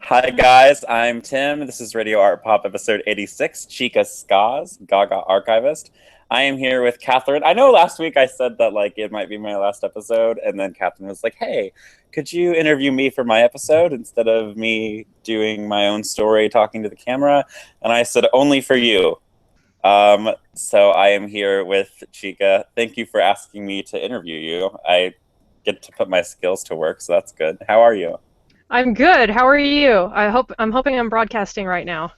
Hi guys, I'm Tim. This is Radio Art Pop episode 86, ChicaSkas, Gaga Archivist. I am here with Catherine. I know last week I said that it might be my last episode, and then Catherine was like, "Hey, could you interview me for my episode instead of me doing my own story talking to the camera?" And I said, "Only for you." So I am here with Chica. Thank you for asking me to interview you. I get to put my skills to work, so that's good. How are you? I'm good. How are you? I'm hoping I'm broadcasting right now.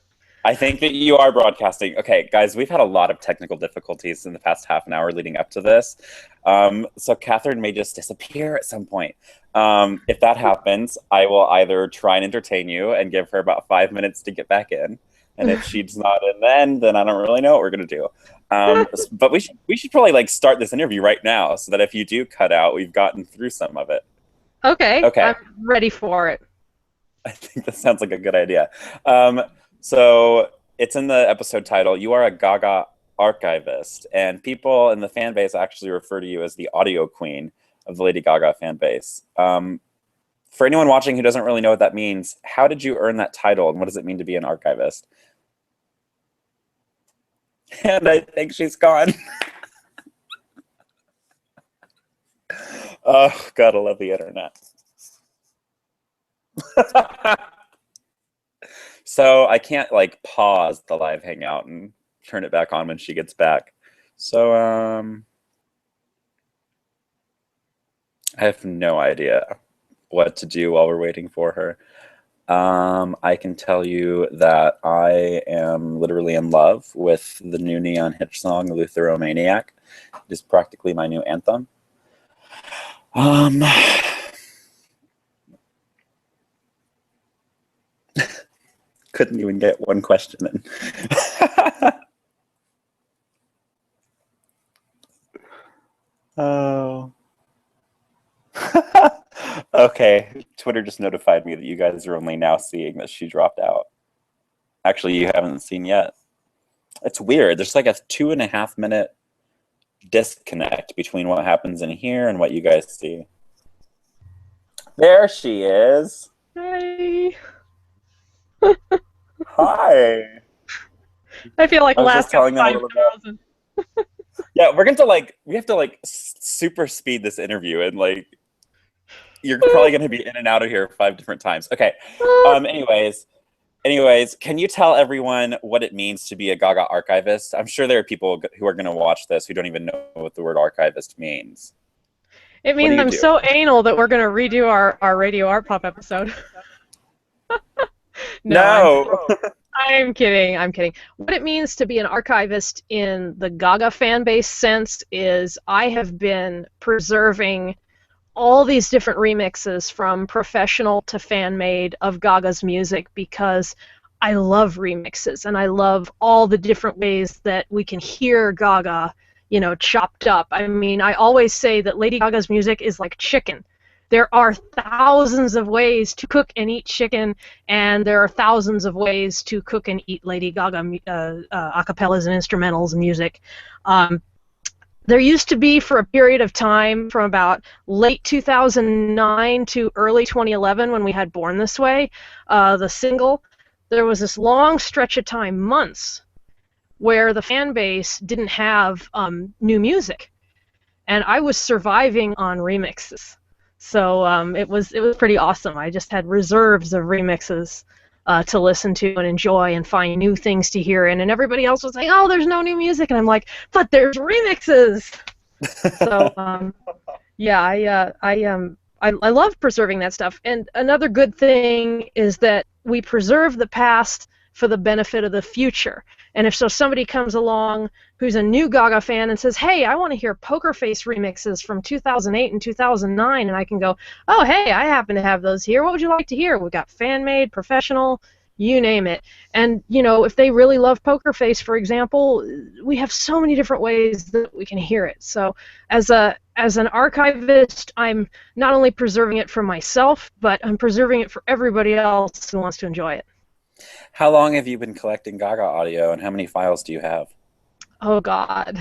I think that you are broadcasting. Okay, guys, we've had a lot of technical difficulties in the past half an hour leading up to this. So Catherine may just disappear at some point. If that happens, I will either try and entertain you and give her about 5 minutes to get back in. And if she's not in then I don't really know what we're going to do. But we should probably start this interview right now so that if you do cut out, we've gotten through some of it. Okay, Okay. I'm ready for it. I think that sounds like a good idea. So it's in the episode title. You are a Gaga archivist, and people in the fan base actually refer to you as the audio queen of the Lady Gaga fan base. For anyone watching who doesn't really know what that means, how did you earn that title, and what does it mean to be an archivist? And I think she's gone. Oh, God, I love the internet. So I can't pause the live hangout and turn it back on when she gets back. So I have no idea what to do while we're waiting for her. I can tell you that I am literally in love with the new Neon Hitch song, Lutheromaniac. It is practically my new anthem. Couldn't even get one question in. Oh. Okay, Twitter just notified me that you guys are only now seeing that she dropped out. Actually, you haven't seen yet. It's weird. There's like a 2.5 minute disconnect between what happens in here and what you guys see. There she is. Hey. Hi. I feel like I was just Alaska telling them a little bit. 5000. Yeah, we're going to we have to super speed this interview, and you're probably going to be in and out of here 5 different times. Okay. Anyways, can you tell everyone what it means to be a Gaga archivist? I'm sure there are people who are going to watch this who don't even know what the word archivist means. It What do means you I'm do? so anal that we're going to redo our Radio Art Pop episode. No. I'm kidding. I'm kidding. What it means to be an archivist in the Gaga fan base sense is I have been preserving all these different remixes from professional to fan-made of Gaga's music because I love remixes and I love all the different ways that we can hear Gaga, chopped up. I mean, I always say that Lady Gaga's music is like chicken. There are thousands of ways to cook and eat chicken, and there are thousands of ways to cook and eat Lady Gaga acapellas and instrumentals and music. There used to be, for a period of time, from about late 2009 to early 2011, when we had Born This Way, the single, there was this long stretch of time, months, where the fan base didn't have new music. And I was surviving on remixes. So it was pretty awesome. I just had reserves of remixes to listen to and enjoy and find new things to hear in, and everybody else was like, "Oh, there's no new music," and I'm like, "But there's remixes." So yeah, I love preserving that stuff. And another good thing is that we preserve the past for the benefit of the future. And if somebody comes along who's a new Gaga fan and says, "Hey, I want to hear Poker Face remixes from 2008 and 2009," and I can go, "Oh, hey, I happen to have those here. What would you like to hear?" We've got fan-made, professional, you name it. And, if they really love Poker Face, for example, we have so many different ways that we can hear it. So as an archivist, I'm not only preserving it for myself, but I'm preserving it for everybody else who wants to enjoy it. How long have you been collecting Gaga audio, and how many files do you have? Oh God,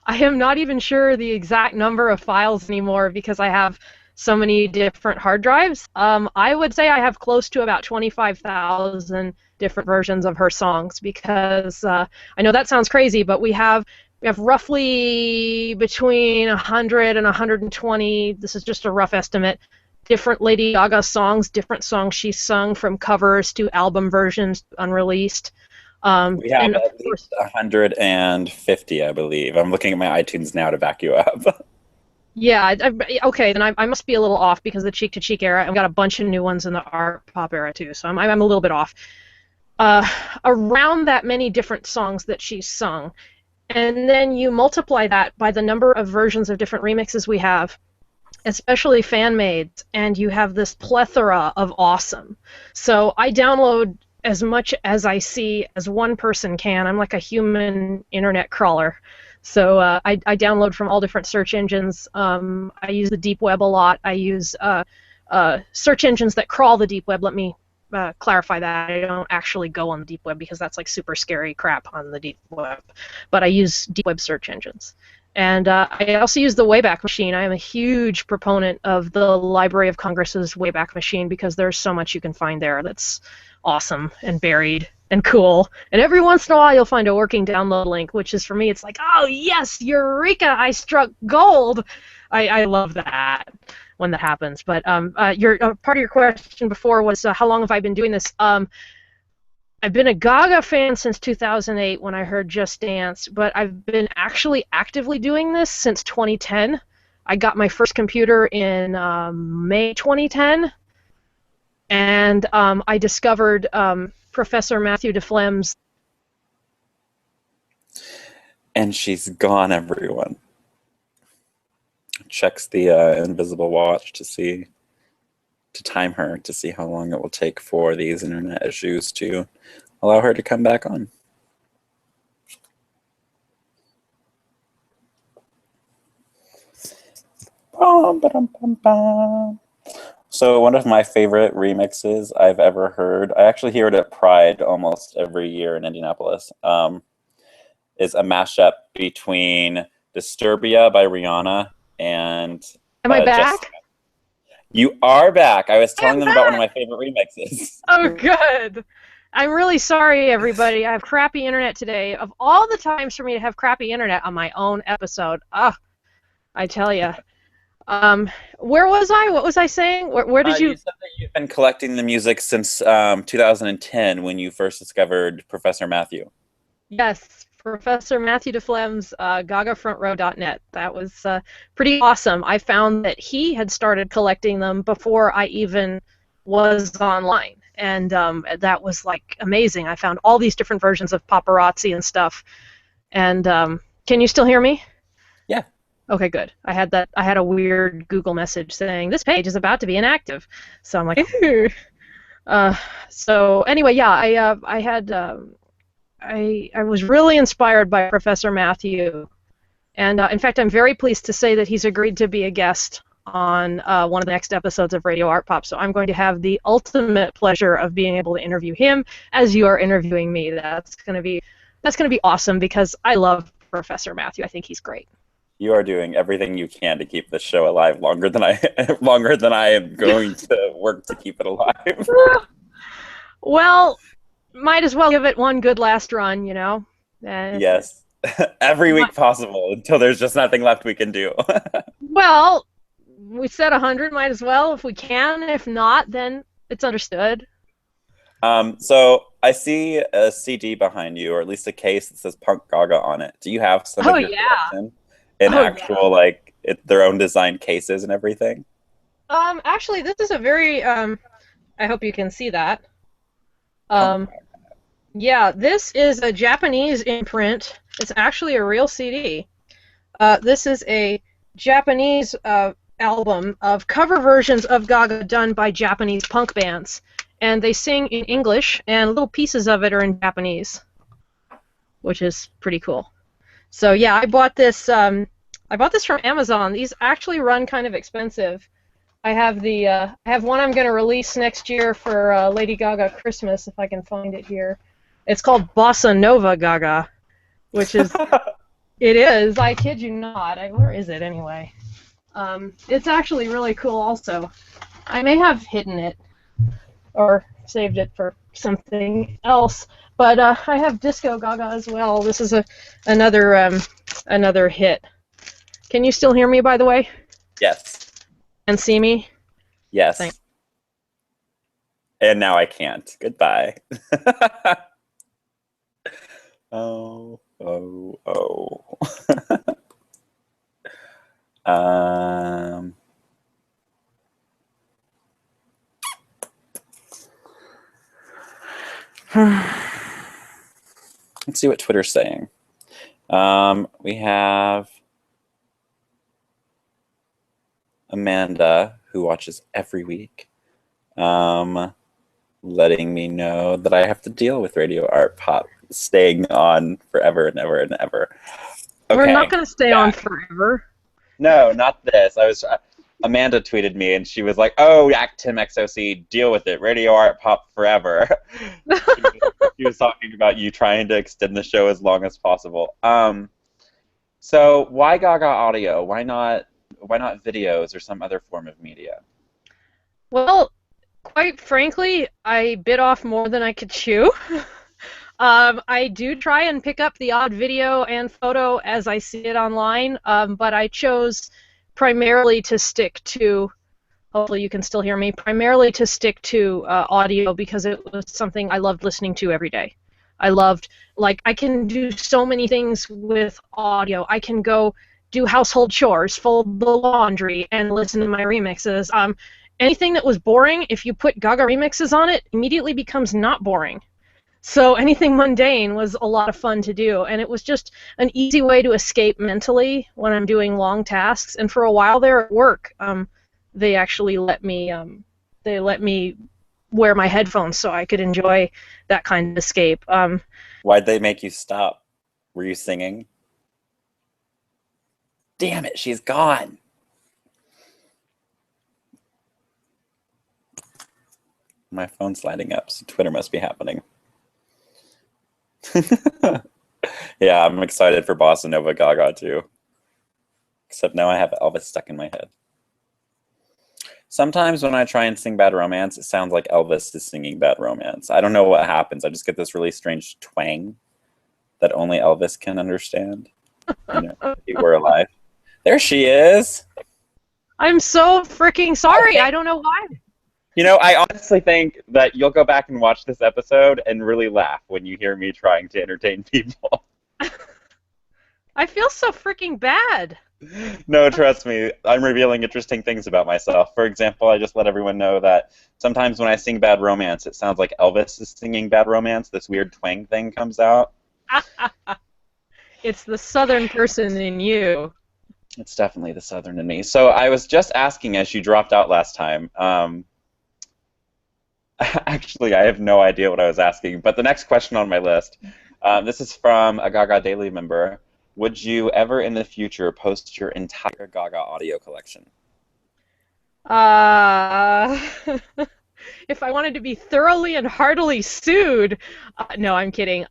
I am not even sure the exact number of files anymore because I have so many different hard drives. I would say I have close to about 25,000 different versions of her songs because I know that sounds crazy, but we have roughly between 100 and 120, this is just a rough estimate, different Lady Gaga songs, different songs she sung from covers to album versions, unreleased. We have And of at course, least 150, I believe. I'm looking at my iTunes now to back you up. yeah, okay, then I must be a little off because the Cheek to Cheek era, I've got a bunch of new ones in the art pop era too, so I'm a little bit off. Around that many different songs that she's sung, and then you multiply that by the number of versions of different remixes we have, especially fan-made, and you have this plethora of awesome. So I download as much as I see as one person can. I'm like a human internet crawler. So I download from all different search engines. I use the deep web a lot. I use search engines that crawl the deep web. Let me clarify that. I don't actually go on the deep web because that's like super scary crap on the deep web. But I use deep web search engines. And I also use the Wayback Machine. I am a huge proponent of the Library of Congress's Wayback Machine because there's so much you can find there that's awesome and buried and cool. And every once in a while you'll find a working download link, which is, for me, it's like, oh yes, eureka, I struck gold. I love that when that happens. But your part of your question before was how long have I been doing this? I've been a Gaga fan since 2008 when I heard Just Dance, but I've been actually actively doing this since 2010. I got my first computer in May 2010, and I discovered Professor Matthew DeFlem's. And she's gone, everyone. Checks the invisible watch to time her, to see how long it will take for these internet issues to allow her to come back on. So one of my favorite remixes I've ever heard, I actually hear it at Pride almost every year in Indianapolis, is a mashup between Disturbia by Rihanna and... Am I back? You are back. I was telling them about one of my favorite remixes. Oh, good. I'm really sorry, everybody. I have crappy internet today. Of all the times for me to have crappy internet on my own episode, I tell you. Where was I? What was I saying? Where did you... You said that you've been collecting the music since 2010 when you first discovered Professor Matthew. Yes, Professor Matthew DeFlem's GagaFrontRow.net. That was pretty awesome. I found that he had started collecting them before I even was online. And that was like amazing. I found all these different versions of paparazzi and stuff. And can you still hear me? Yeah. Okay, good. I had a weird Google message saying this page is about to be inactive. So I'm like, ooh. So anyway, yeah, I was really inspired by Professor Matthew, and in fact, I'm very pleased to say that he's agreed to be a guest on one of the next episodes of Radio Art Pop. So I'm going to have the ultimate pleasure of being able to interview him as you are interviewing me. That's gonna be awesome because I love Professor Matthew. I think he's great. You are doing everything you can to keep this show alive longer than I am going to work to keep it alive. Well, might as well give it one good last run, you know? Yes. Every week possible until there's just nothing left we can do. Well, we said 100, might as well if we can. If not, then it's understood. So I see a CD behind you, or at least a case that says Punk Gaga on it. Do you have some of your collection in actual, like, their own designed cases and everything? Actually, this is a very, I hope you can see that. Yeah, this is a Japanese imprint. It's actually a real CD. This is a Japanese album of cover versions of Gaga done by Japanese punk bands. And they sing in English, and little pieces of it are in Japanese, which is pretty cool. So yeah, I bought this from Amazon. These actually run kind of expensive. I have I have one I'm going to release next year for Lady Gaga Christmas, if I can find it here. It's called Bossa Nova Gaga, which is, it is, I kid you not. Where is it anyway? It's actually really cool also. I may have hidden it or saved it for something else, but I have Disco Gaga as well. This is another hit. Can you still hear me, by the way? Yes. And see me? Yes. Thanks. And now I can't. Goodbye. Oh. Let's see what Twitter's saying. We have Amanda, who watches every week, letting me know that I have to deal with Radio Art Pop staying on forever and ever and ever. Okay. We're not going to stay on forever. No, not this. Amanda tweeted me and she was like, "Oh, Tim XOC, deal with it. Radio Art Pop forever." She was talking about you trying to extend the show as long as possible. So why Gaga audio? Why not videos or some other form of media? Well, quite frankly, I bit off more than I could chew. I do try and pick up the odd video and photo as I see it online, but I chose primarily to stick to, hopefully you can still hear me, primarily to stick to audio because it was something I loved listening to every day. I loved, like, I can do so many things with audio. I can go do household chores, fold the laundry, and listen to my remixes. Anything that was boring, if you put Gaga remixes on it, immediately becomes not boring. So anything mundane was a lot of fun to do, and it was just an easy way to escape mentally when I'm doing long tasks. And for a while there at work, they actually let me wear my headphones so I could enjoy that kind of escape. Why'd they make you stop? Were you singing? Damn it, she's gone. My phone's lighting up, so Twitter must be happening. Yeah, I'm excited for Bossa Nova Gaga too. Except now I have Elvis stuck in my head. Sometimes when I try and sing Bad Romance, it sounds like Elvis is singing Bad Romance. I don't know what happens. I just get this really strange twang that only Elvis can understand. You know, if he were alive. There she is. I'm so freaking sorry. I don't know why. You know, I honestly think that you'll go back and watch this episode and really laugh when you hear me trying to entertain people. I feel so freaking bad. No, trust me. I'm revealing interesting things about myself. For example, I just let everyone know that sometimes when I sing Bad Romance, it sounds like Elvis is singing Bad Romance. This weird twang thing comes out. It's the Southern person in you. It's definitely the Southern in me. So I was just asking as you dropped out last time. Actually, I have no idea what I was asking, but the next question on my list, this is from a Gaga Daily member. Would you ever in the future post your entire Gaga audio collection? If I wanted to be thoroughly and heartily sued, no, I'm kidding.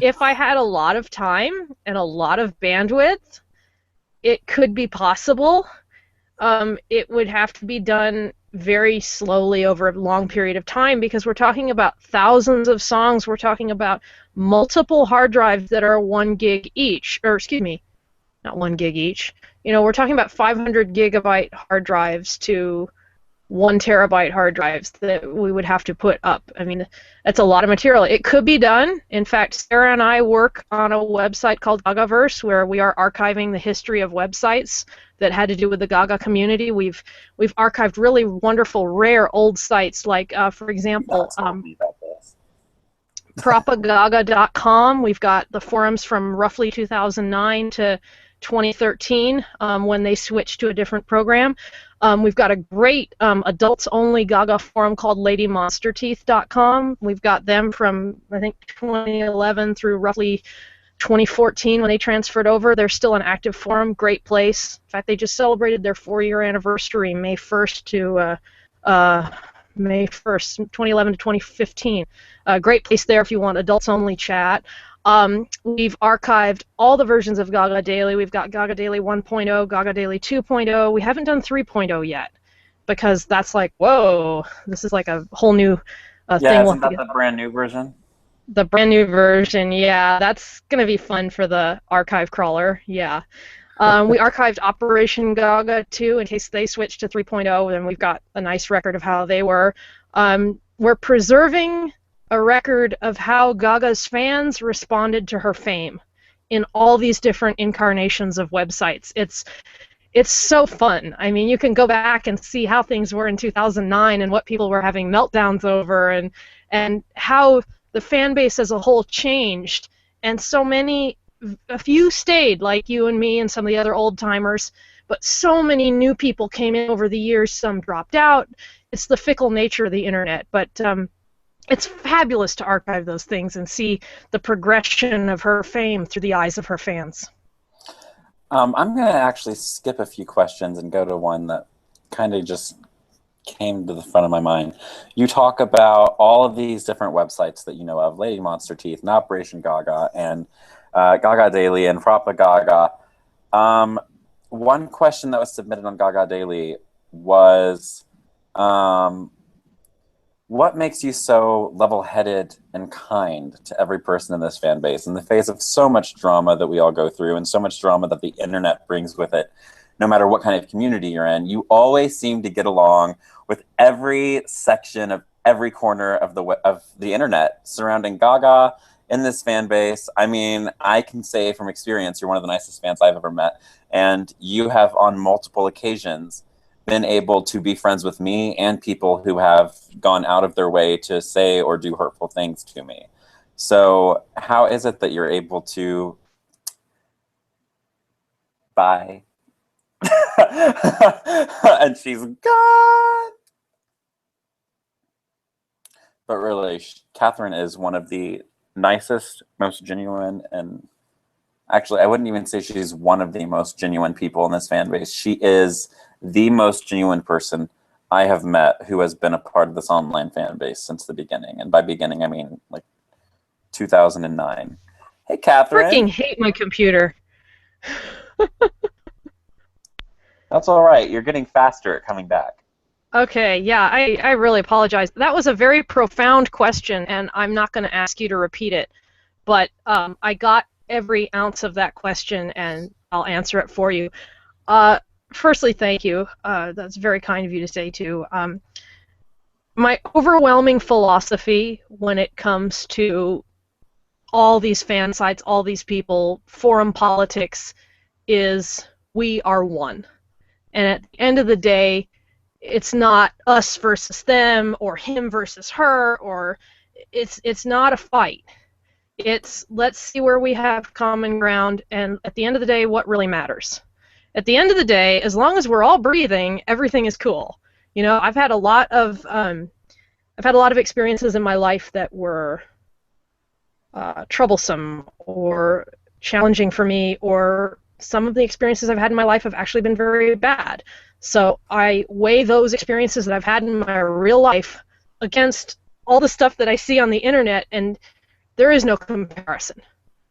If I had a lot of time and a lot of bandwidth, it could be possible. It would have to be done very slowly over a long period of time because we're talking about thousands of songs. We're talking about multiple hard drives that are 1 gig each, or excuse me, not 1 gig each. You know, we're talking about 500 gigabyte hard drives to 1 terabyte hard drives that we would have to put up. I mean, that's a lot of material. It could be done. In fact, Sarah and I work on a website called Gagaverse where we are archiving the history of websites that had to do with the Gaga community. We've archived really wonderful, rare old sites like, for example, propagaga.com. We've got the forums from roughly 2009 to 2013 when they switched to a different program. We've got a great adults-only Gaga forum called LadyMonsterTeeth.com. We've got them from, I think, 2011 through roughly 2014 when they transferred over. They're still an active forum, great place. In fact, they just celebrated their 4-year anniversary, May 1st to May 1st, 2011 to 2015. Great place there if you want adults-only chat. We've archived all the versions of Gaga Daily. We've got Gaga Daily 1.0, Gaga Daily 2.0. We haven't done 3.0 yet because that's like, whoa, this is like a whole new Yeah, thing. We'll isn't have to that get the brand new version? the brand new version. Yeah, that's going to be fun for the archive crawler. Yeah. We archived Operation Gaga too in case they switched to 3.0, and we've got a nice record of how they were. We're preserving a record of how Gaga's fans responded to her fame in all these different incarnations of websites. It's so fun. I mean, you can go back and see how things were in 2009 and what people were having meltdowns over, and how the fan base as a whole changed. And so many, a few stayed, like you and me and some of the other old timers, but so many new people came in over the years. Some dropped out. It's the fickle nature of the internet, but it's fabulous to archive those things and see the progression of her fame through the eyes of her fans. I'm going to actually skip a few questions and go to one that kind of just came to the front of my mind. You talk about all of these different websites that you know of, Lady Monster Teeth and Operation Gaga and Gaga Daily and Frappa Gaga. One question that was submitted on Gaga Daily was, what makes you so level-headed and kind to every person in this fan base in the face of so much drama that we all go through and so much drama that the internet brings with it? No matter what kind of community you're in, you always seem to get along with every section of every corner of the internet surrounding Gaga in this fan base. I mean, I can say from experience, you're one of the nicest fans I've ever met, and you have on multiple occasions been able to be friends with me and people who have gone out of their way to say or do hurtful things to me. So how is it that you're able to... Bye. And she's gone. But really, Catherine is one of the nicest, most genuine, and actually, I wouldn't even say she's one of the most genuine people in this fan base. She is the most genuine person I have met who has been a part of this online fan base since the beginning. And by beginning, I mean like 2009. Hey, Catherine. Freaking hate my computer. That's all right. You're getting faster at coming back. Okay, yeah, I really apologize. That was a very profound question, and I'm not going to ask you to repeat it. But I got every ounce of that question, and I'll answer it for you. Firstly, thank you. That's very kind of you to say, too. My overwhelming philosophy when it comes to all these fan sites, all these people, forum politics, is we are one. And at the end of the day, it's not us versus them or him versus her, or it's not a fight. It's let's see where we have common ground, and at the end of the day, what really matters. At the end of the day, as long as we're all breathing, everything is cool. You know, I've had a lot of experiences in my life that were troublesome or challenging for me, or some of the experiences I've had in my life have actually been very bad. So I weigh those experiences that I've had in my real life against all the stuff that I see on the internet, and there is no comparison.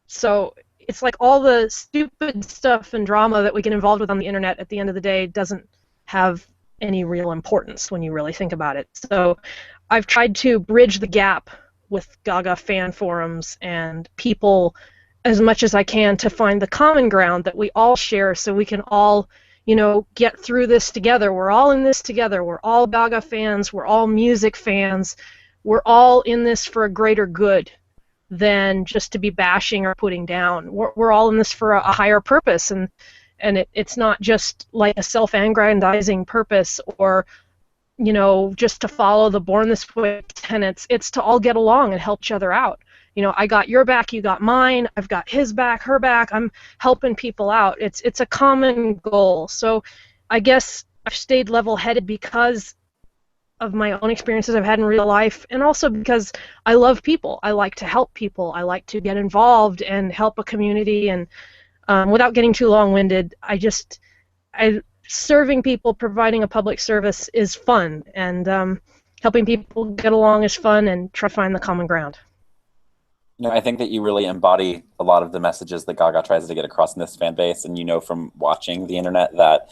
So it's like all the stupid stuff and drama that we get involved with on the internet at the end of the day doesn't have any real importance when you really think about it. So I've tried to bridge the gap with Gaga fan forums and people as much as I can to find the common ground that we all share, so we can all, you know, get through this together. We're all in this together. We're all Gaga fans. We're all music fans. We're all in this for a greater good than just to be bashing or putting down. We're all in this for a higher purpose, and it's not just like a self-aggrandizing purpose or, you know, just to follow the born this way tenets. It's to all get along and help each other out. You know, I got your back, you got mine, I've got his back, her back, I'm helping people out. It's a common goal. So I guess I've stayed level-headed because of my own experiences I've had in real life, and also because I love people. I like to help people. I like to get involved and help a community, and without getting too long-winded, serving people, providing a public service is fun, and helping people get along is fun, and try to find the common ground. I think that you really embody a lot of the messages that Gaga tries to get across in this fan base, and from watching the internet that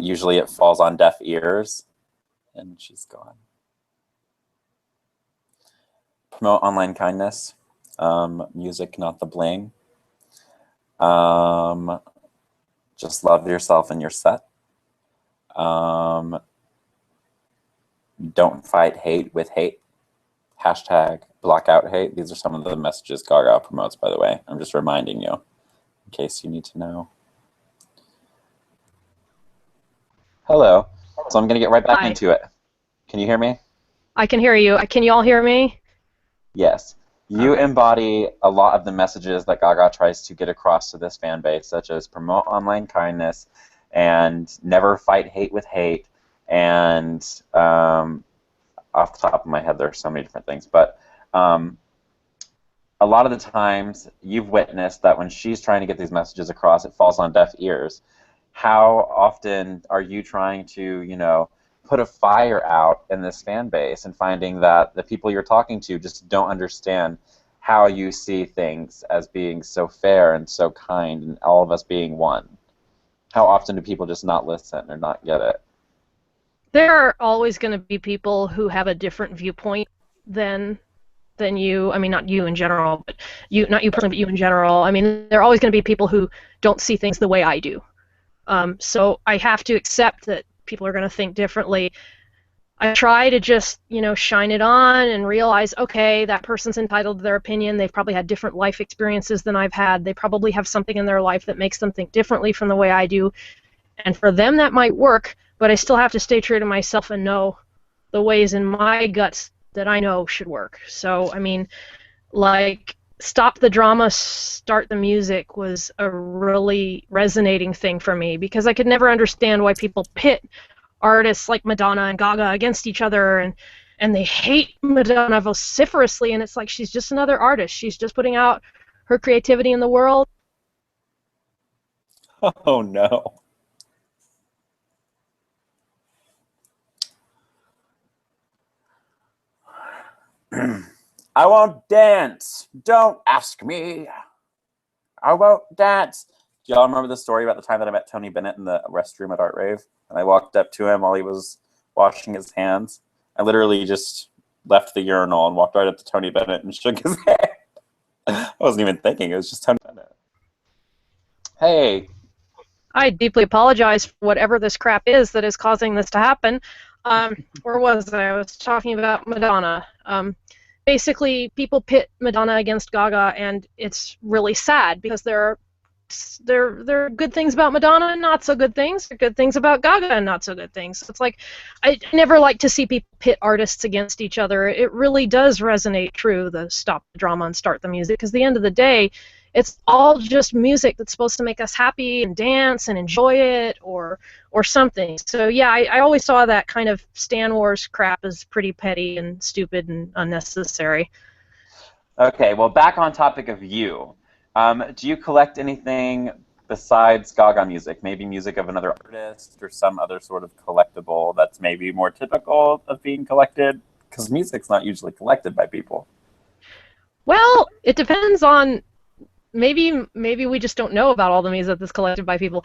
usually it falls on deaf ears. And she's gone. Promote online kindness, music, not the bling. Just love yourself and your set. Don't fight hate with hate. Hashtag blackout hate. These are some of the messages Gaga promotes, by the way. I'm just reminding you in case you need to know. Hello. So I'm going to get right back Hi. into it. Can you hear me? I can hear you. Can you all hear me? Yes. You embody a lot of the messages that Gaga tries to get across to this fan base, such as promote online kindness and never fight hate with hate. And off the top of my head, there are so many different things. But a lot of the times, you've witnessed that when she's trying to get these messages across, it falls on deaf ears. How often are you trying to, put a fire out in this fan base and finding that the people you're talking to just don't understand how you see things as being so fair and so kind and all of us being one? How often do people just not listen or not get it? There are always going to be people who have a different viewpoint than you. I mean, not you in general, but not you personally, but you in general. I mean, there are always going to be people who don't see things the way I do. So I have to accept that people are going to think differently. I try to just, shine it on and realize, okay, that person's entitled to their opinion. They've probably had different life experiences than I've had. They probably have something in their life that makes them think differently from the way I do. And for them, that might work, but I still have to stay true to myself and know the ways in my guts that I know should work. So, I mean, like, Stop the Drama, Start the Music was a really resonating thing for me because I could never understand why people pit artists like Madonna and Gaga against each other, and they hate Madonna vociferously, and it's like she's just another artist. She's just putting out her creativity in the world. Oh, no. I won't dance. Don't ask me. I won't dance. Do y'all remember the story about the time that I met Tony Bennett in the restroom at Art Rave? And I walked up to him while he was washing his hands. I literally just left the urinal and walked right up to Tony Bennett and shook his hand. I wasn't even thinking. It was just Tony Bennett. Hey. I deeply apologize for whatever this crap is that is causing this to happen. Where was I? I was talking about Madonna. Basically, people pit Madonna against Gaga, and it's really sad because there are good things about Madonna and not so good things. There are good things about Gaga and not so good things. It's like I never like to see people pit artists against each other. It really does resonate true, the Stop the Drama and Start the Music, because at the end of the day, it's all just music that's supposed to make us happy and dance and enjoy it or something. So yeah, I always saw that kind of Stan Wars crap as pretty petty and stupid and unnecessary. Okay, well, back on topic of you. Do you collect anything besides Gaga music? Maybe music of another artist or some other sort of collectible that's maybe more typical of being collected? Because music's not usually collected by people. Well, it depends on... Maybe we just don't know about all the music that's collected by people.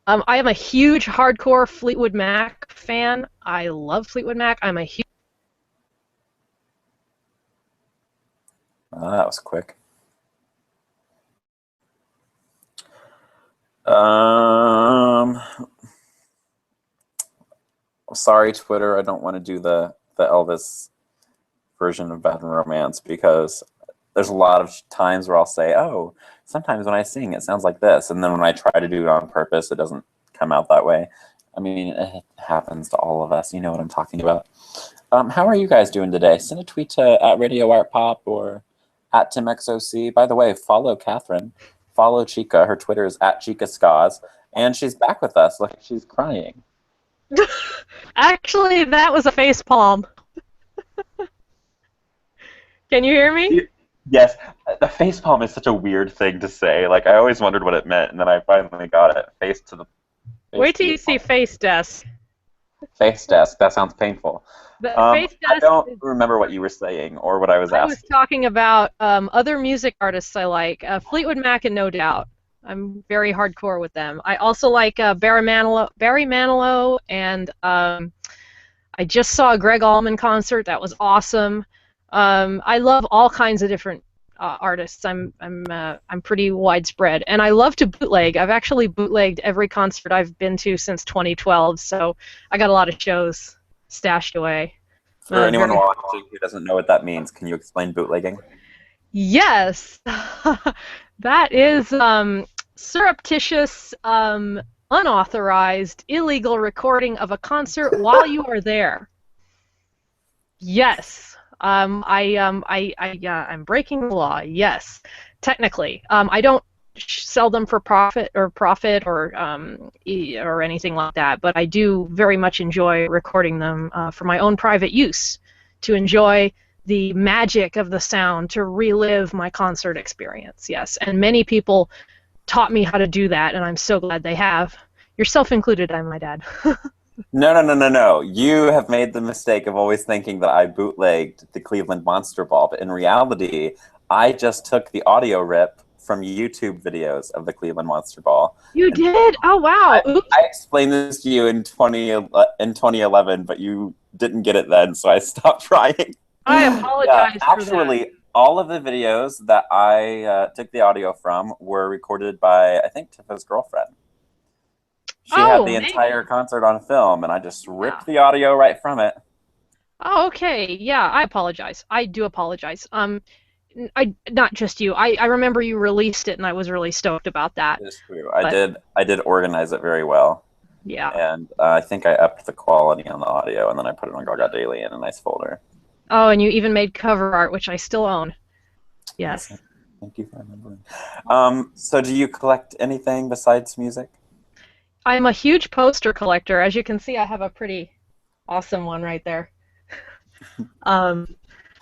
I am a huge hardcore Fleetwood Mac fan. I love Fleetwood Mac. I'm a huge... That was quick. Sorry, Twitter. I don't want to do the Elvis version of Bad Romance because there's a lot of times where I'll say, oh, sometimes when I sing, it sounds like this. And then when I try to do it on purpose, it doesn't come out that way. I mean, it happens to all of us. You know what I'm talking about. How are you guys doing today? Send a tweet to @RadioArtPop or @TimXOC. By the way, follow Catherine. Follow Chica. Her Twitter is @ChicaSkas. And she's back with us. Look, she's crying. Actually, that was a face palm. Can you hear me? Yes, the facepalm is such a weird thing to say. Like, I always wondered what it meant, and then I finally got it. Face to the... Wait till you see Face Desk. Face desk. That sounds painful. The Faith I Desk. don't remember what you were saying or what I was I was asking. talking about other music artists I like. Fleetwood Mac and No Doubt. I'm very hardcore with them. I also like Barry Manilow, and I just saw a Greg Allman concert. That was awesome. I love all kinds of different artists. I'm pretty widespread, and I love to bootleg. I've actually bootlegged every concert I've been to since 2012, so I got a lot of shows stashed away. For anyone Very watching who doesn't know what that means, can you explain bootlegging? Yes, that is surreptitious, unauthorized, illegal recording of a concert while you are there. Yes, I'm breaking the law. Yes, technically, I don't sell them for profit or anything like that, but I do very much enjoy recording them for my own private use, to enjoy the magic of the sound, to relive my concert experience. Yes, and many people taught me how to do that, and I'm so glad they have. Yourself included, I might add. No, no, no, no, no. You have made the mistake of always thinking that I bootlegged the Cleveland Monster Ball, but in reality, I just took the audio rip from YouTube videos of the Cleveland Monster Ball. You And did? Oh wow! Oops. I explained this to you in 2011, but you didn't get it then, so I stopped trying. I Yeah, apologize for that. actually, all of the videos that I took the audio from were recorded by, I think, Tiffany's girlfriend. She had Oh, the maybe. entire concert on film, and I just Yeah. ripped the audio right from it. Oh, okay. Yeah, I apologize. I do apologize. I not just you. I remember you released it, and I was really stoked about that. It is true. But I did organize it very well, yeah. and I think I upped the quality on the audio, and then I put it on Gaga Daily in a nice folder. Oh, and you even made cover art, which I still own. Yes, Yes. thank you for remembering. So do you collect anything besides music? I'm a huge poster collector. As you can see, I have a pretty awesome one right there. Um,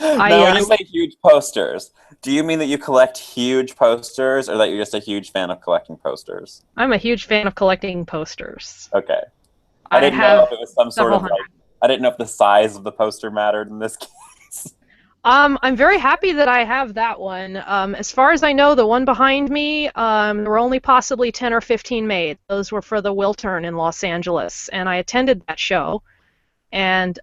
I Now, when you say huge posters, do you mean that you collect huge posters, or that you're just a huge fan of collecting posters? I'm a huge fan of collecting posters. Okay. I I didn't know have if it was some sort several of hundred. like, I didn't know if the size of the poster mattered in this case. I'm very happy that I have that one. As far as I know, the one behind me, there were only possibly 10 or 15 made. Those were for the Wiltern in Los Angeles, and I attended that show. And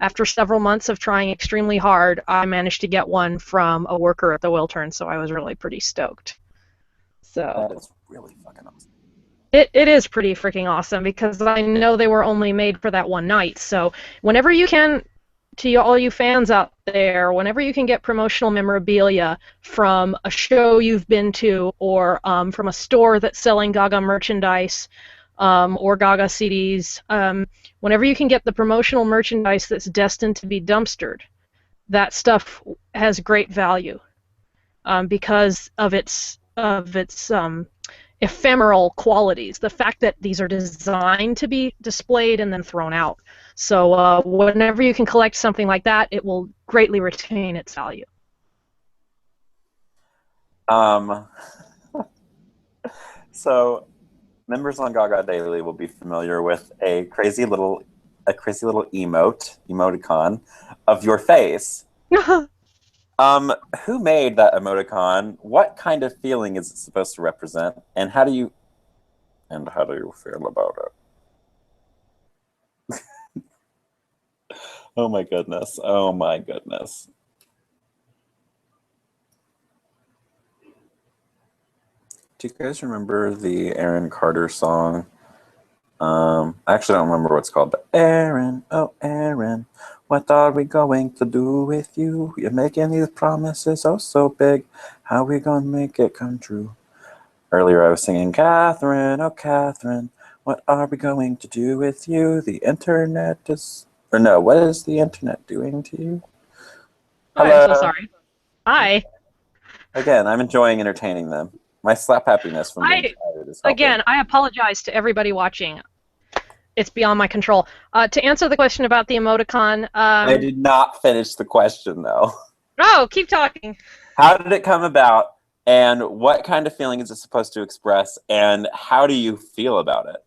after several months of trying extremely hard, I managed to get one from a worker at the Wiltern, so I was really pretty stoked. So That is really fucking awesome. it is pretty freaking awesome, because I know they were only made for that one night. So whenever you can, to all you fans out there, whenever you can get promotional memorabilia from a show you've been to, or from a store that's selling Gaga merchandise, or Gaga CDs, whenever you can get the promotional merchandise that's destined to be dumpstered, that stuff has great value, because of its ephemeral qualities. The fact that these are designed to be displayed and then thrown out. So whenever you can collect something like that, it will greatly retain its value. Um, so members on Gaga Daily will be familiar with a crazy little emoticon of your face. Who made that emoticon? What kind of feeling is it supposed to represent? And how do you feel about it? Oh my goodness. Oh my goodness. Do you guys remember the Aaron Carter song? I actually don't remember what it's called, but Aaron, oh Aaron, what are we going to do with you? You're making these promises oh so big. How we gonna make it come true? Earlier I was singing Catherine, oh Catherine, what are we going to do with you? The internet is, or no, what is the internet doing to you? Oh, I'm so Hello. sorry. Hi. Again, I'm enjoying entertaining them. My slap happiness from being tired is helping. Again, I apologize to everybody watching. It's beyond my control. To answer the question about the emoticon, I did not finish the question though. oh, keep talking. How did it come about, and what kind of feeling is it supposed to express, and how do you feel about it?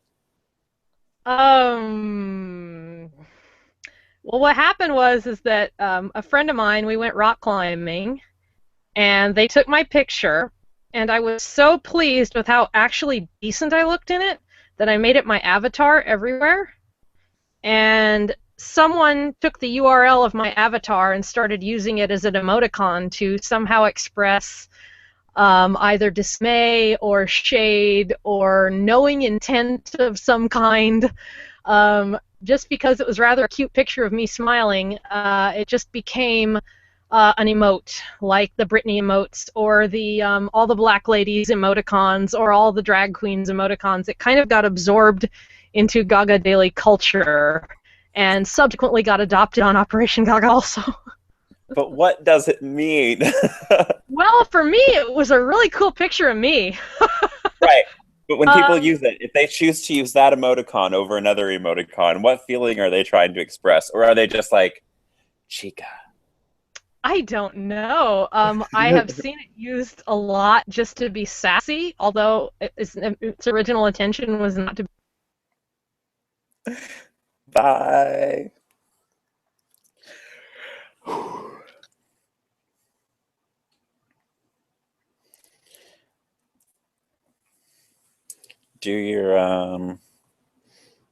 Um, well, what happened was is that a friend of mine, we went rock climbing, and they took my picture, and I was so pleased with how actually decent I looked in it that I made it my avatar everywhere. And someone took the URL of my avatar and started using it as an emoticon to somehow express either dismay or shade or knowing intent of some kind. Just because it was rather a cute picture of me smiling, it just became an emote, like the Britney emotes or the all the black ladies emoticons or all the drag queens emoticons. It kind of got absorbed into Gaga daily culture and subsequently got adopted on Operation Gaga also. But what does it mean? Well, for me, it was a really cool picture of me. Right. But when people Um, use it, if they choose to use that emoticon over another emoticon, what feeling are they trying to express? Or are they just like, Chica? I don't know. I have seen it used a lot just to be sassy, although its original intention was not to. Bye. Do your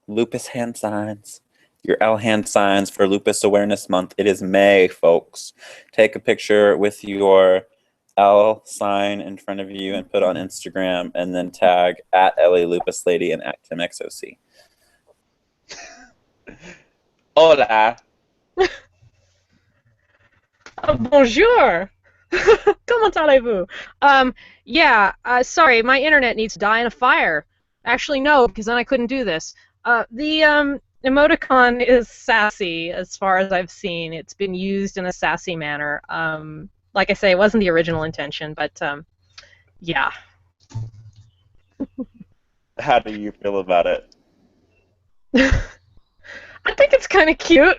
lupus hand signs. Your L hand signs for Lupus Awareness Month. It is May, folks. Take a picture with your L sign in front of you and put it on Instagram, and then tag at LA Lupus Lady and at TimXOC. Hola. Bonjour. Comment allez-vous? Yeah. Sorry, my internet needs to die in a fire. Actually, no, because then I couldn't do this. The emoticon is sassy, as far as I've seen. It's been used in a sassy manner. Like I say, it wasn't the original intention, but yeah. How do you feel about it? I think it's kind of cute.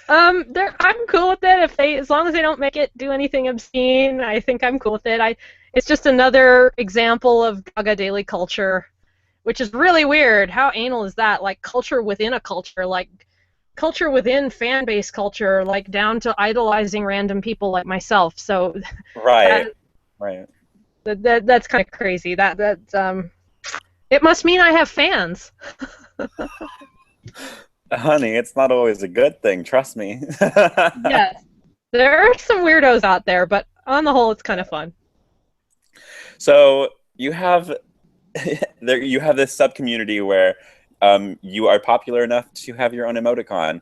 I'm cool with it if as long as they don't make it do anything obscene. I think I'm cool with it. It's just another example of Gaga daily culture, which is really weird. How anal is that? Like culture within a culture, like culture within fan base culture, like down to idolizing random people like myself. So Right. that, Right. that's kind of crazy. It must mean I have fans. Honey, it's not always a good thing, trust me. Yes. There are some weirdos out there, but on the whole, it's kind of fun. So you have you have this sub community where you are popular enough to have your own emoticon.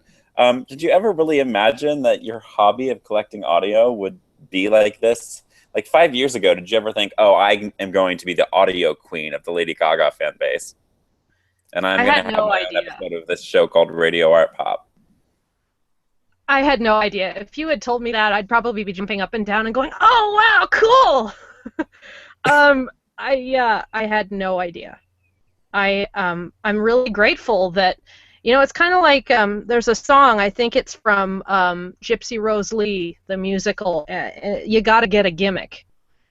Did you ever really imagine that your hobby of collecting audio would be like this? Like 5 years ago, did you ever think, "Oh, I am going to be the audio queen of the Lady Gaga fan base, and I'm I going to had have no my own idea. episode of this show called Radio Art Pop"? I had no idea. If you had told me that, I'd probably be jumping up and down and going, "Oh wow, cool!" I had no idea. I'm really grateful that, it's kind of like there's a song. I think it's from Gypsy Rose Lee, the musical. You got to get a gimmick.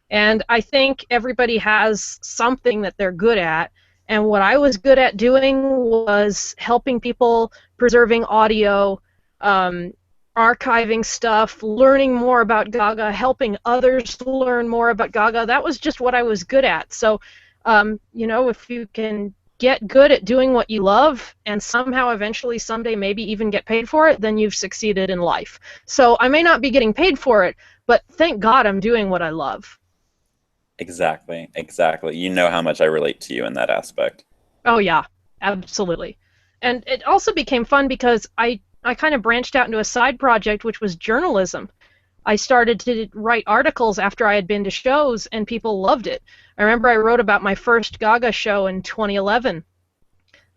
And I think everybody has something that they're good at. And what I was good at doing was helping people preserving audio, um, archiving stuff, learning more about Gaga, helping others learn more about Gaga. That was just what I was good at. So, if you can get good at doing what you love and somehow eventually someday maybe even get paid for it, then you've succeeded in life. So I may not be getting paid for it, but thank God I'm doing what I love. Exactly, exactly. You know how much I relate to you in that aspect. Oh yeah, absolutely. And it also became fun because I kind of branched out into a side project which was journalism. I started to write articles after I had been to shows and people loved it. I remember I wrote about my first Gaga show in 2011,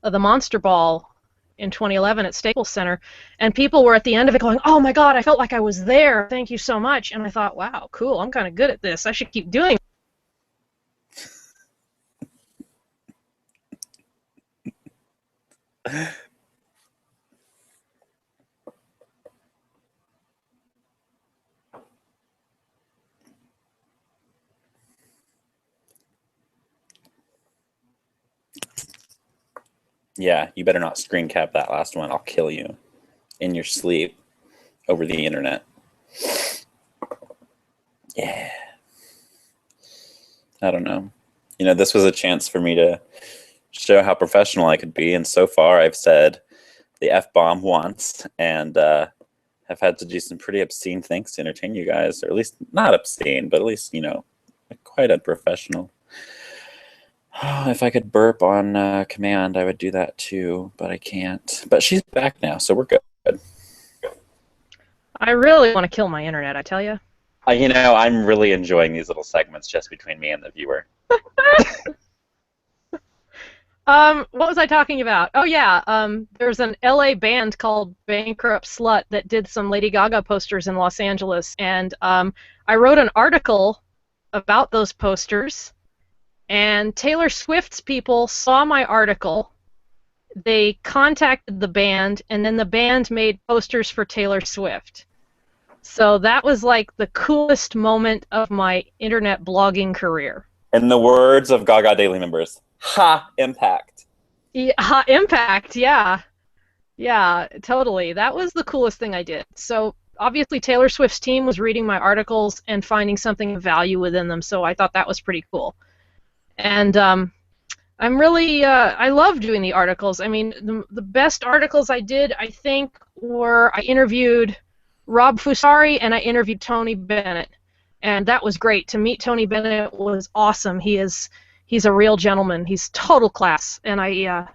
the Monster Ball in 2011 at Staples Center, and people were at the end of it going, "Oh my God, I felt like I was there. Thank you so much." And I thought, "Wow, cool. I'm kind of good at this. I should keep doing." Yeah, you better not screen cap that last one. I'll kill you in your sleep over the internet. Yeah. I don't know. You know, this was a chance for me to show how professional I could be, and so far I've said the F-bomb once, and have had to do some pretty obscene things to entertain you guys, or at least not obscene, but at least, you know, quite unprofessional. If I could burp on command, I would do that too, but I can't. But she's back now, so we're good. I really want to kill my internet, I tell you. You know, I'm really enjoying these little segments just between me and the viewer. What was I talking about? Oh yeah, there's an LA band called Bankrupt Slut that did some Lady Gaga posters in Los Angeles, and I wrote an article about those posters, and Taylor Swift's people saw my article. They contacted the band, and then the band made posters for Taylor Swift. So that was like the coolest moment of my internet blogging career. In the words of Gaga Daily members, ha, impact. Yeah, impact, yeah. Yeah, totally. That was the coolest thing I did. So obviously Taylor Swift's team was reading my articles and finding something of value within them, so I thought that was pretty cool. And I'm really, I love doing the articles. I mean, the best articles I did, I think, were I interviewed Rob Fusari and I interviewed Tony Bennett. And that was great. To meet Tony Bennett was awesome. He's a real gentleman. He's total class. And I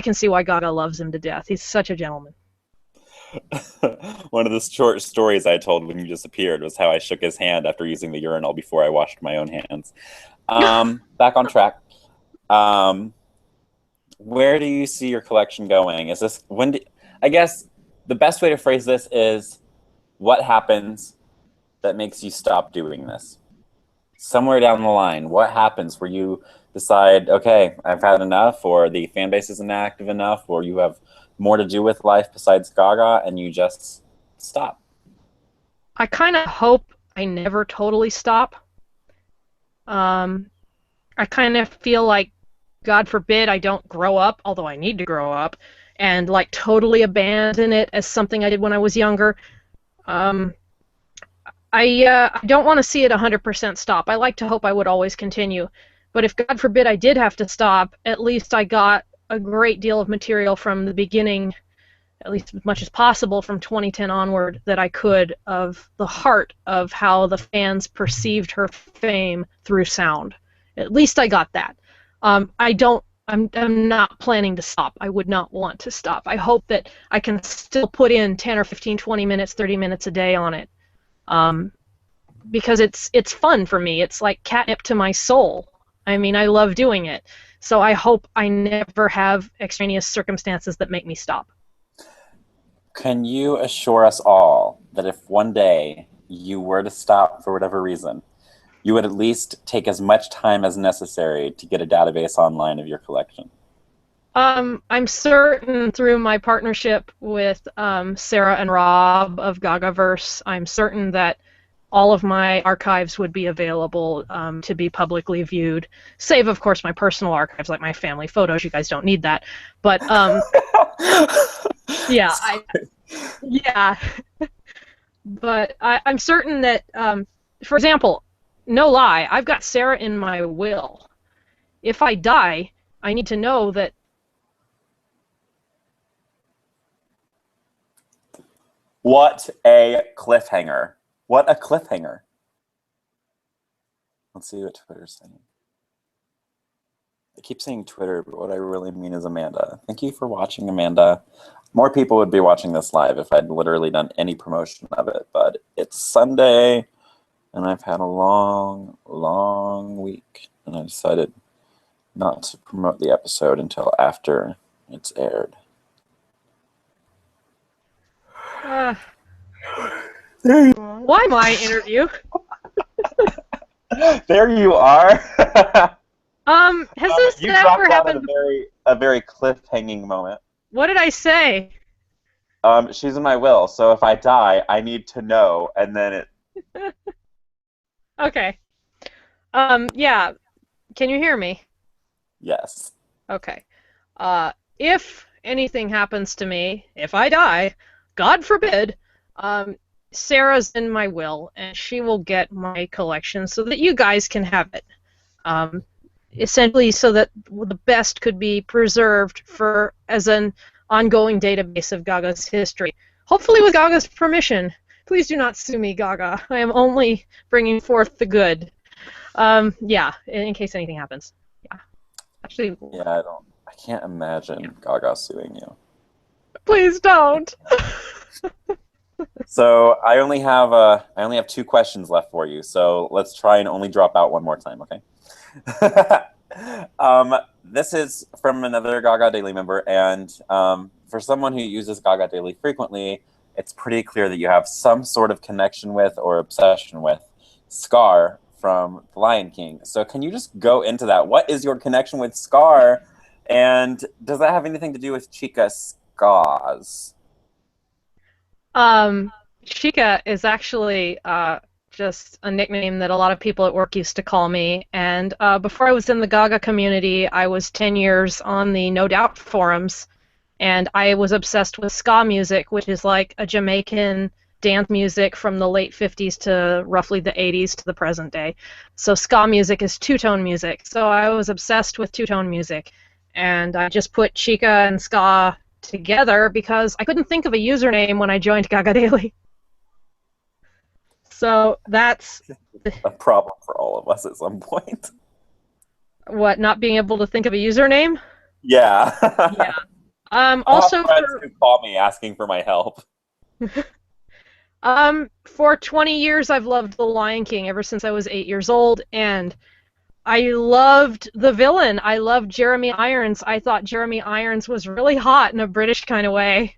can see why Gaga loves him to death. He's such a gentleman. One of the short stories I told when you disappeared was how I shook his hand after using the urinal before I washed my own hands. Back on track. Where do you see your collection going? Is this I guess the best way to phrase this is, what happens that makes you stop doing this? Somewhere down the line, what happens where you decide, okay, I've had enough, or the fan base isn't active enough, or you have more to do with life besides Gaga, and you just stop? I kind of hope I never totally stop. I kind of feel like, God forbid, I don't grow up, although I need to grow up, and like totally abandon it as something I did when I was younger. I don't want to see it 100% stop. I like to hope I would always continue. But if, God forbid, I did have to stop, at least I got a great deal of material from the beginning, at least as much as possible from 2010 onward, that I could, of the heart of how the fans perceived her fame through sound. At least I got that. I'm not planning to stop. I would not want to stop. I hope that I can still put in 10 or 15, 20 minutes, 30 minutes a day on it. Because it's fun for me. It's like catnip to my soul. I mean, I love doing it. So I hope I never have extraneous circumstances that make me stop. Can you assure us all that if one day you were to stop for whatever reason, you would at least take as much time as necessary to get a database online of your collection? I'm certain through my partnership with Sarah and Rob of Gagaverse, I'm certain that all of my archives would be available to be publicly viewed, save, of course, my personal archives, like my family photos. You guys don't need that. But, yeah, yeah. But I'm certain that, for example, no lie, I've got Sarah in my will. If I die, I need to know that. What a cliffhanger. What a cliffhanger. Let's see what Twitter's saying. I keep saying Twitter, but what I really mean is Amanda. Thank you for watching, Amanda. More people would be watching this live if I'd literally done any promotion of it, but it's Sunday, and I've had a long, long week, and I decided not to promote the episode until after it's aired. Why my interview? There you are. Has this ever happened? A very cliffhanging moment. What did I say? She's in my will, so if I die, I need to know, and then it. Okay. Yeah. Can you hear me? Yes. Okay. if anything happens to me, if I die, God forbid, um, Sarah's in my will, and she will get my collection so that you guys can have it. Um, Essentially, so that the best could be preserved for as an ongoing database of Gaga's history. Hopefully, with Gaga's permission. Please do not sue me, Gaga. I am only bringing forth the good. Yeah, in case anything happens. Yeah, actually, Yeah, I can't imagine Gaga suing you. please don't. So I only have two questions left for you. So let's try and only drop out one more time, okay? This is from another Gaga Daily member, and for someone who uses Gaga Daily frequently, it's pretty clear that you have some sort of connection with or obsession with Scar from The Lion King. So can you just go into that? What is your connection with Scar, and does that have anything to do with ChicaSkas? Chica is actually just a nickname that a lot of people at work used to call me. And before I was in the Gaga community, I was 10 years on the No Doubt forums, and I was obsessed with ska music, which is like a Jamaican dance music from the late 50s to roughly the 80s to the present day. So ska music is two-tone music. So I was obsessed with two-tone music, and I just put Chica and ska together because I couldn't think of a username when I joined Gaga Daily. So that's A problem for all of us at some point. what, not being able to think of a username? Yeah. Yeah. I have Also friends for who call me asking for my help. for 20 years I've loved The Lion King ever since I was 8 years old, and I loved the villain. I loved Jeremy Irons. I thought Jeremy Irons was really hot in a British kind of way.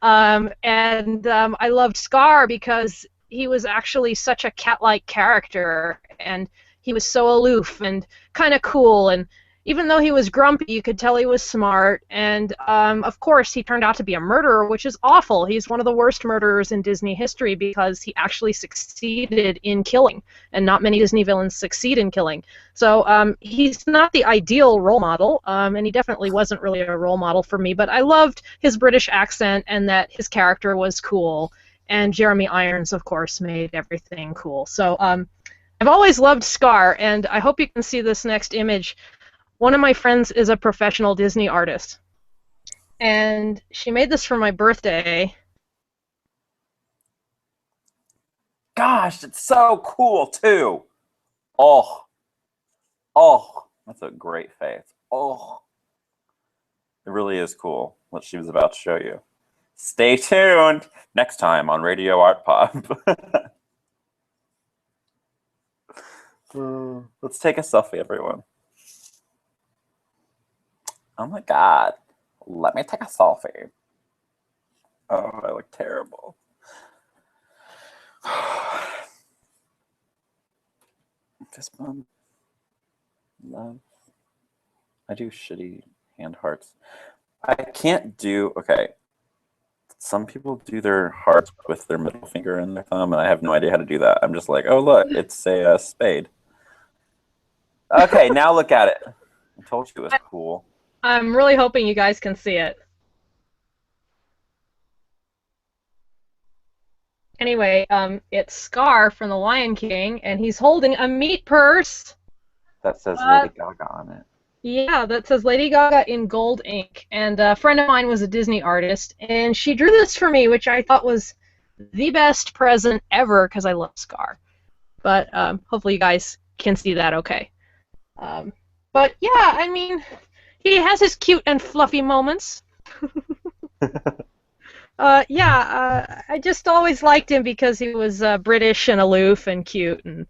And I loved Scar because he was actually such a cat-like character, and he was so aloof and kind of cool. And even though he was grumpy, you could tell he was smart. And of course, he turned out to be a murderer, which is awful. He's one of the worst murderers in Disney history because he actually succeeded in killing, and not many Disney villains succeed in killing. So he's not the ideal role model, and he definitely wasn't really a role model for me. But I loved his British accent and that his character was cool. And Jeremy Irons, of course, made everything cool. So I've always loved Scar, and I hope you can see this next image. One of my friends is a professional Disney artist, and she made this for my birthday. Gosh, it's so cool too. Oh, oh, that's a great face. Oh, it really is cool what she was about to show you. Stay tuned next time on Radio Art Pop. Let's take a selfie, everyone. Oh my God. Let me take a selfie. Oh, I look terrible. Fist bump. Love. I do shitty hand hearts. I can't do, okay. Some people do their hearts with their middle finger and their thumb, and I have no idea how to do that. I'm just like, oh, look, it's a spade. Okay, now look at it. I told you it was cool. I'm really hoping you guys can see it. Anyway, it's Scar from The Lion King, and he's holding a meat purse. That says Lady Gaga on it. Yeah, that says Lady Gaga in gold ink. And a friend of mine was a Disney artist, and she drew this for me, which I thought was the best present ever because I love Scar. But hopefully you guys can see that okay. But yeah, I mean, he has his cute and fluffy moments. I just always liked him because he was British and aloof and cute. And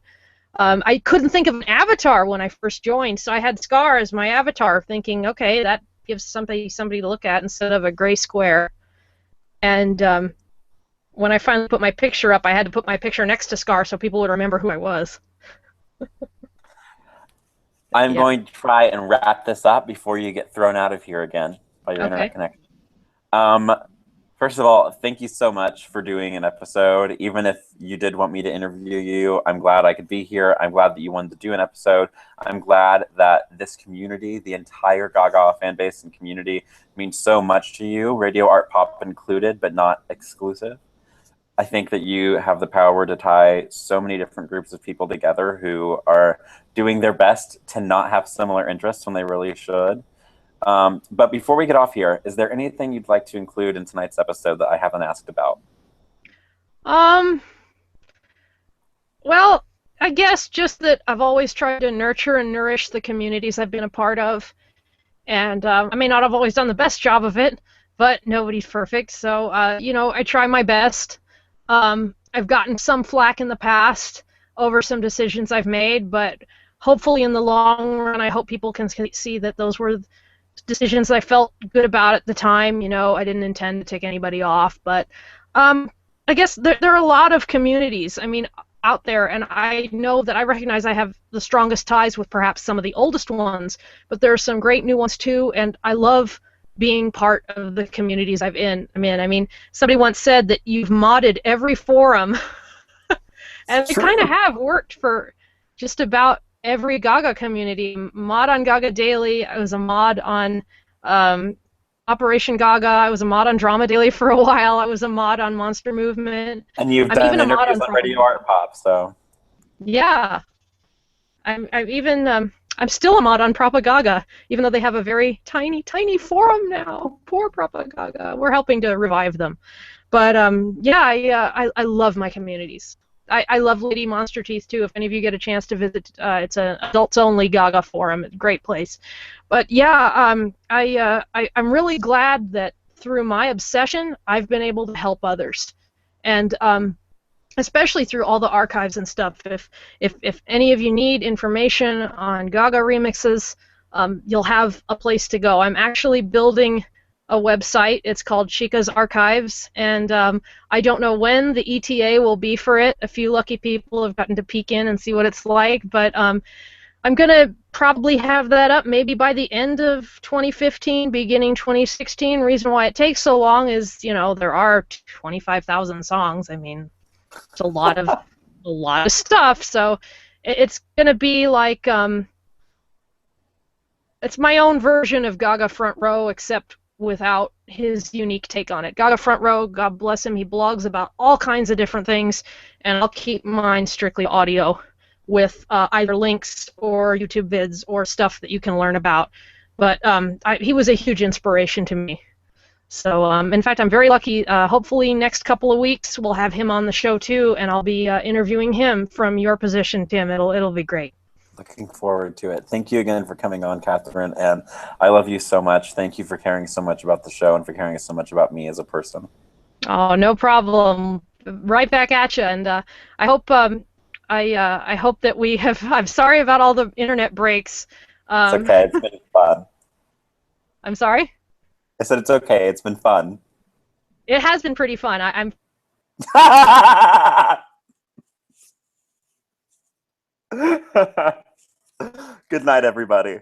I couldn't think of an avatar when I first joined, so I had Scar as my avatar, thinking, okay, that gives somebody to look at instead of a gray square. And when I finally put my picture up, I had to put my picture next to Scar so people would remember who I was. I'm going to try and wrap this up before you get thrown out of here again by your internet connection. First of all, thank you so much for doing an episode. Even if you did want me to interview you, I'm glad I could be here. I'm glad that you wanted to do an episode. I'm glad that this community, the entire Gaga fan base and community, means so much to you, Radio Art Pop included, but not exclusive. I think that you have the power to tie so many different groups of people together who are doing their best to not have similar interests when they really should. But before we get off here, is there anything you'd like to include in tonight's episode that I haven't asked about? Well, I guess just that I've always tried to nurture and nourish the communities I've been a part of. And I may not have always done the best job of it, but nobody's perfect. So, I try my best. I've gotten some flack in the past over some decisions I've made, but hopefully in the long run, I hope people can see that those were decisions I felt good about at the time. I didn't intend to take anybody off, but I guess there are a lot of communities, out there, and I know that I recognize I have the strongest ties with perhaps some of the oldest ones, but there are some great new ones too, and I love being part of the communities I've in. Somebody once said that you've modded every forum, and they kind of have worked for just about every Gaga community. Mod on Gaga Daily. I was a mod on Operation Gaga. I was a mod on Drama Daily for a while. I was a mod on Monster Movement. And you've done interviews on Radio Art Pop, so. Yeah. I'm still a mod on Propagaga, even though they have a very tiny, tiny forum now. Poor Propagaga. We're helping to revive them. But I love my communities. I love Lady Monster Teeth too. If any of you get a chance to visit, it's an adults-only Gaga forum. It's a great place. But yeah, I'm really glad that through my obsession, I've been able to help others, and especially through all the archives and stuff. If any of you need information on Gaga remixes, you'll have a place to go. I'm actually building a website. It's called Chica's Archives, and I don't know when the ETA will be for it. A few lucky people have gotten to peek in and see what it's like, but I'm going to probably have that up maybe by the end of 2015, beginning 2016. Reason why it takes so long is, there are 25,000 songs. It's a lot of stuff, so it's going to be like it's my own version of Gaga Front Row, except without his unique take on it. Gaga Front Row, God bless him, he blogs about all kinds of different things, and I'll keep mine strictly audio with either links or YouTube vids or stuff that you can learn about. But he was a huge inspiration to me. So, in fact, I'm very lucky. Hopefully next couple of weeks we'll have him on the show too, and I'll be interviewing him from your position, Tim. It'll be great. Looking forward to it. Thank you again for coming on, Catherine, and I love you so much. Thank you for caring so much about the show and for caring so much about me as a person. Oh, no problem. Right back at you, and I hope I hope that we have. I'm sorry about all the internet breaks. It's okay. It's been fun. I'm sorry? I said it's okay. It's been fun. It has been pretty fun. I'm. Good night, everybody.